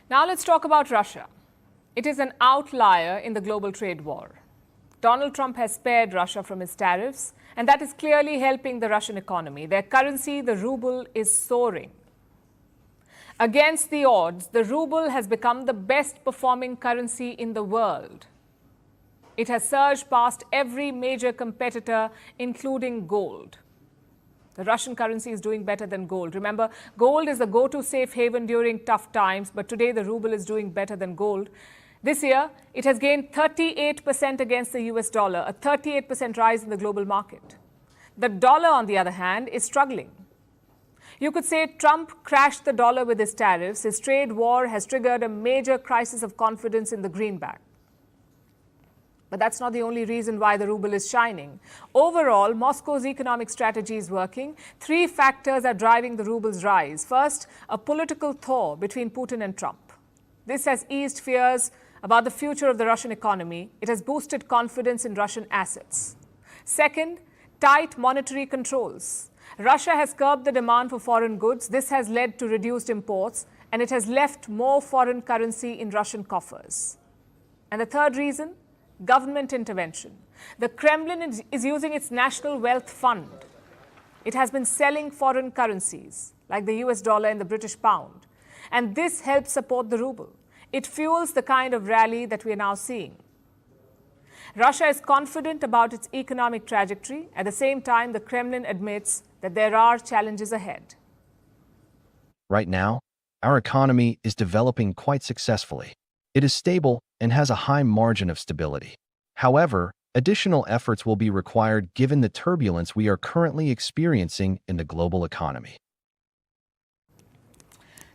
Now let's talk about Russia. It is an outlier in the global trade war. Donald Trump has spared Russia from his tariffs, and that is clearly helping the Russian economy. Their currency, the ruble, is soaring. Against the odds, the ruble has become the best performing currency in the world. It has surged past every major competitor, including gold. The Russian currency is doing better than gold. Remember, gold is the go-to safe haven during tough times, but today the ruble is doing better than gold. This year, it has gained 38% against the US dollar, a 38% rise in the global market. The dollar, on the other hand, is struggling. You could say Trump crashed the dollar with his tariffs. His trade war has triggered a major crisis of confidence in the greenback. But that's not the only reason why the ruble is shining. Overall, Moscow's economic strategy is working. Three factors are driving the ruble's rise. First, a political thaw between Putin and Trump. This has eased fears about the future of the Russian economy. It has boosted confidence in Russian assets. Second, tight monetary controls. Russia has curbed the demand for foreign goods. This has led to reduced imports, and it has left more foreign currency in Russian coffers. And the third reason, government intervention. The Kremlin is using its National Wealth Fund. It has been selling foreign currencies, like the US dollar and the British pound. And this helps support the ruble. It fuels the kind of rally that we are now seeing. Russia is confident about its economic trajectory. At the same time, the Kremlin admits that there are challenges ahead. Right now, our economy is developing quite successfully. It is stable and has a high margin of stability. However, additional efforts will be required given the turbulence we are currently experiencing in the global economy.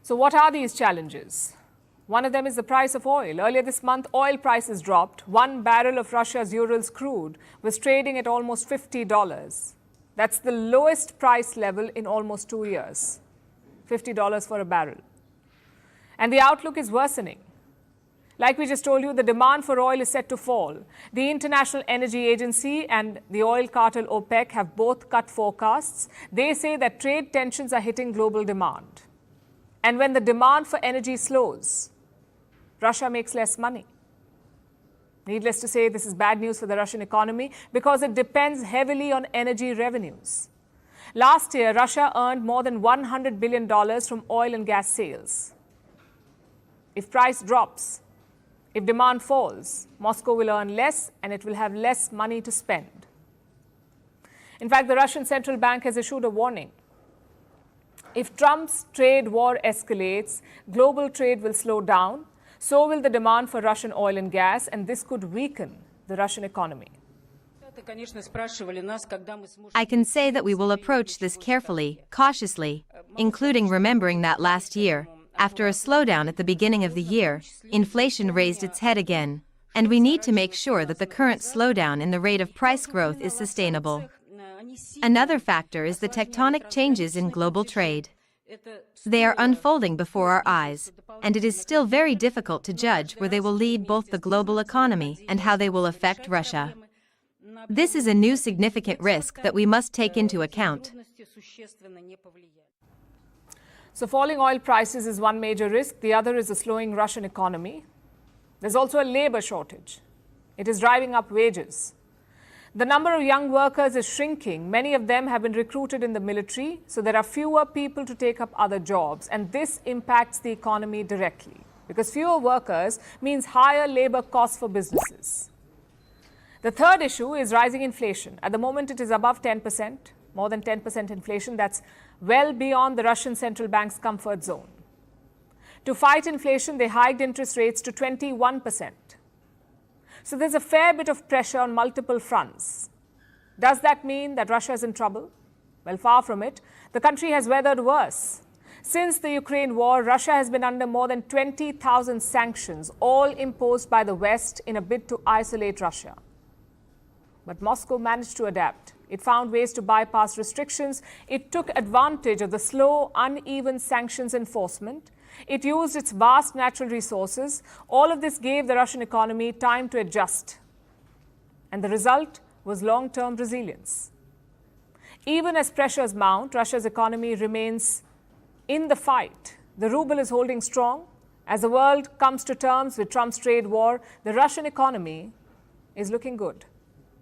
So what are these challenges? One of them is the price of oil. Earlier this month, oil prices dropped. 1 barrel of Russia's Urals crude was trading at almost $50. That's the lowest price level in almost 2 years. $50 for a barrel. And the outlook is worsening. Like we just told you, the demand for oil is set to fall. The International Energy Agency and the oil cartel OPEC have both cut forecasts. They say that trade tensions are hitting global demand. And when the demand for energy slows, Russia makes less money. Needless to say, this is bad news for the Russian economy because it depends heavily on energy revenues. Last year, Russia earned more than $100 billion from oil and gas sales. If price drops, if demand falls, Moscow will earn less and it will have less money to spend. In fact, the Russian central bank has issued a warning. If Trump's trade war escalates, global trade will slow down. So will the demand for Russian oil and gas, and this could weaken the Russian economy. I can say that we will approach this carefully, cautiously, including remembering that last year, after a slowdown at the beginning of the year, inflation raised its head again, and we need to make sure that the current slowdown in the rate of price growth is sustainable. Another factor is the tectonic changes in global trade. They are unfolding before our eyes, and it is still very difficult to judge where they will lead both the global economy and how they will affect Russia. This is a new significant risk that we must take into account. So falling oil prices is one major risk. The other is a slowing Russian economy. There's also a labor shortage. It is driving up wages. The number of young workers is shrinking. Many of them have been recruited in the military, so there are fewer people to take up other jobs. And this impacts the economy directly, because fewer workers means higher labor costs for businesses. The third issue is rising inflation. At the moment, it is above 10%, more than 10% inflation. That's well beyond the Russian central bank's comfort zone. To fight inflation, they hiked interest rates to 21%. So there's a fair bit of pressure on multiple fronts. Does that mean that Russia is in trouble? Well, far from it. The country has weathered worse. Since the Ukraine war, Russia has been under more than 20,000 sanctions, all imposed by the West in a bid to isolate Russia. But Moscow managed to adapt. It found ways to bypass restrictions. It took advantage of the slow, uneven sanctions enforcement. It used its vast natural resources. All of this gave the Russian economy time to adjust. And the result was long-term resilience. Even as pressures mount, Russia's economy remains in the fight. The ruble is holding strong As the world comes to terms with Trump's trade war, the Russian economy is looking good.